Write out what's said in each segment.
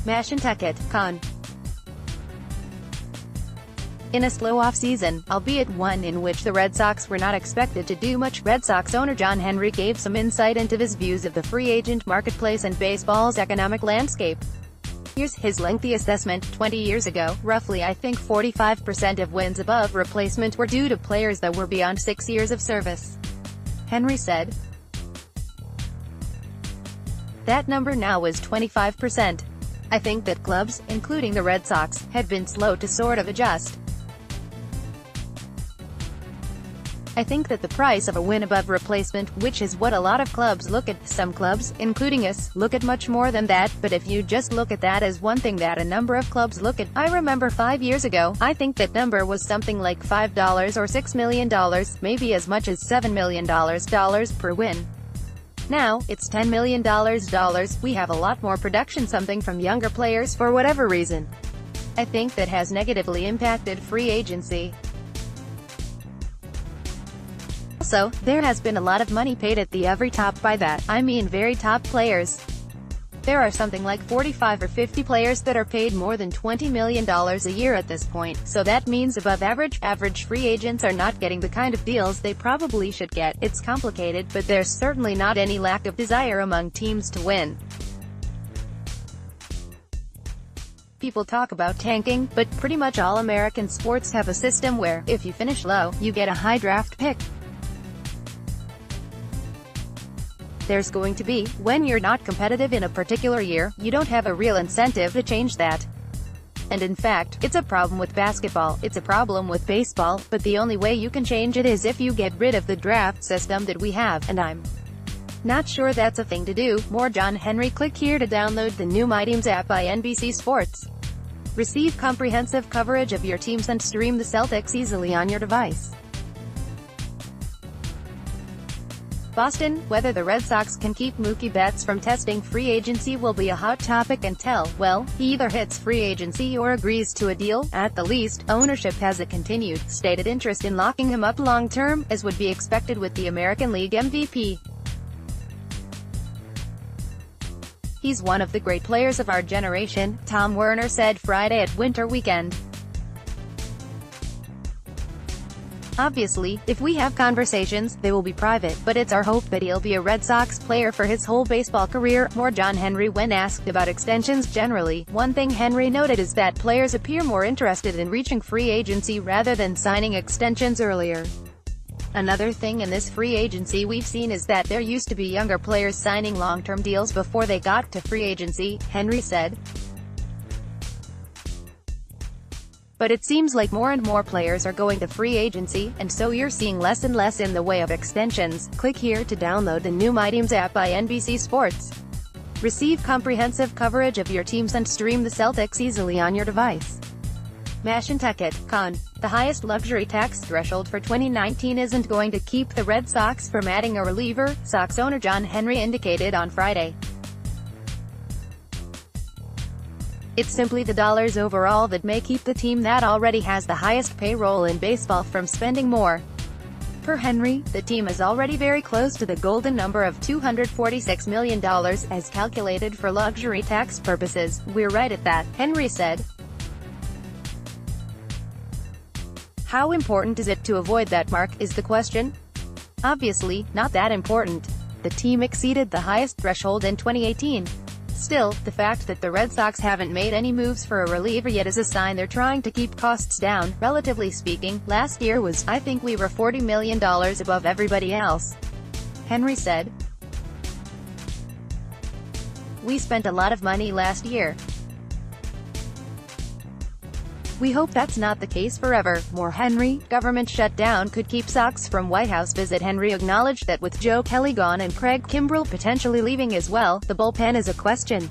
MASHANTUCKET, Conn. In a slow off-season, albeit one in which the Red Sox were not expected to do much, Red Sox owner John Henry gave some insight into his views of the free agent marketplace and baseball's economic landscape. Here's his lengthy assessment. 20 years ago, roughly I think 45% of wins above replacement were due to players that were beyond 6 years of service. Henry said. That number now is 25%. I think that clubs, including the Red Sox, had been slow to sort of adjust. I think that the price of a win above replacement, which is what a lot of clubs look at, some clubs, including us, look at much more than that, but if you just look at that as one thing that a number of clubs look at, I remember 5 years ago, I think that number was something like $5 or $6 million, maybe as much as $7 million per win. Now, it's $10 million. We have a lot more production, something from younger players for whatever reason. I think that has negatively impacted free agency. Also, there has been a lot of money paid at the very top. By that, I mean very top players. There are something like 45 or 50 players that are paid more than $20 million a year at this point, so that means above average free agents are not getting the kind of deals they probably should get. It's complicated, but there's certainly not any lack of desire among teams to win. People talk about tanking, but pretty much all American sports have a system where, if you finish low, you get a high draft pick. There's going to be, when you're not competitive in a particular year, you don't have a real incentive to change that. And in fact, it's a problem with basketball, it's a problem with baseball, but the only way you can change it is if you get rid of the draft system that we have, and I'm not sure that's a thing to do. More John Henry. Click here to download the new My Teams app by NBC Sports. Receive comprehensive coverage of your teams and stream the Celtics easily on your device. Boston, whether the Red Sox can keep Mookie Betts from testing free agency will be a hot topic until, well, he either hits free agency or agrees to a deal. At the least, ownership has a continued, stated interest in locking him up long-term, as would be expected with the American League MVP. He's one of the great players of our generation, Tom Werner said Friday at Winter Weekend. Obviously, if we have conversations, they will be private, but it's our hope that he'll be a Red Sox player for his whole baseball career. More John Henry. When asked about extensions generally, one thing Henry noted is that players appear more interested in reaching free agency rather than signing extensions earlier. Another thing in this free agency we've seen is that there used to be younger players signing long-term deals before they got to free agency, Henry said. But it seems like more and more players are going to free agency, and so you're seeing less and less in the way of extensions. Click here to download the new My Teams app by NBC Sports. Receive comprehensive coverage of your teams and stream the Celtics easily on your device. MASHANTUCKET, Conn. The highest luxury tax threshold for 2019 isn't going to keep the Red Sox from adding a reliever, Sox owner John Henry indicated on Friday. It's simply the dollars overall that may keep the team that already has the highest payroll in baseball from spending more. Per Henry, the team is already very close to the golden number of $246 million, as calculated for luxury tax purposes. We're right at that, Henry said. How important is it to avoid that mark, is the question? Obviously, not that important. The team exceeded the highest threshold in 2018. Still, the fact that the Red Sox haven't made any moves for a reliever yet is a sign they're trying to keep costs down. Relatively speaking, last year was, I think we were $40 million above everybody else, Henry said. We spent a lot of money last year. We hope that's not the case forever. More Henry. Government shutdown could keep Sox from White House visit. Henry acknowledged that with Joe Kelly gone and Craig Kimbrell potentially leaving as well, the bullpen is a question.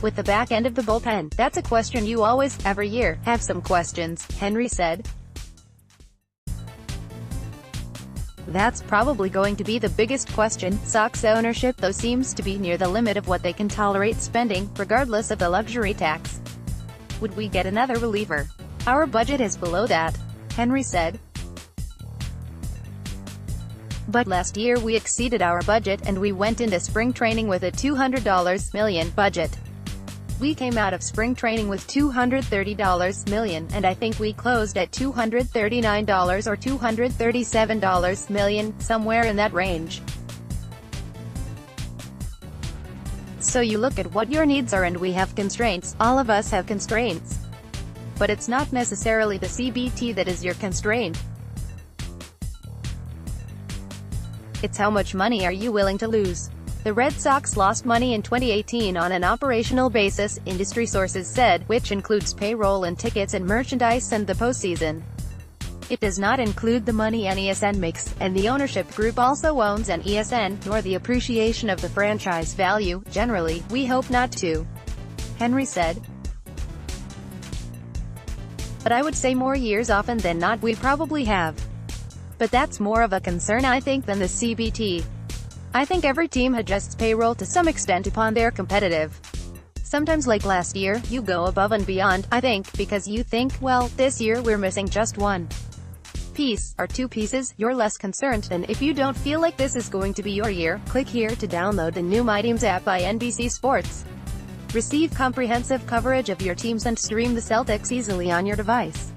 With the back end of the bullpen, that's a question you always, every year, have some questions, Henry said. That's probably going to be the biggest question. Sox ownership though seems to be near the limit of what they can tolerate spending, regardless of the luxury tax. Would we get another reliever? Our budget is below that, Henry said. But last year we exceeded our budget, and we went into spring training with a $200 million budget. We came out of spring training with $230 million, and I think we closed at $239 or $237 million, somewhere in that range. So you look at what your needs are, and we have constraints. All of us have constraints. But it's not necessarily the CBT that is your constraint. It's how much money are you willing to lose. The Red Sox lost money in 2018 on an operational basis, industry sources said, which includes payroll and tickets and merchandise and the postseason. It does not include the money NESN makes, and the ownership group also owns an ESN, nor the appreciation of the franchise value. Generally, we hope not to, Henry said. But I would say more years often than not we probably have. But that's more of a concern, I think, than the CBT. I think every team adjusts payroll to some extent upon their competitive. Sometimes, like last year, you go above and beyond, I think, because you think, well, this year we're missing just one piece, or two pieces. You're less concerned than if you don't feel like this is going to be your year. Click here to download the new My Teams app by NBC Sports. Receive comprehensive coverage of your teams and stream the Celtics easily on your device.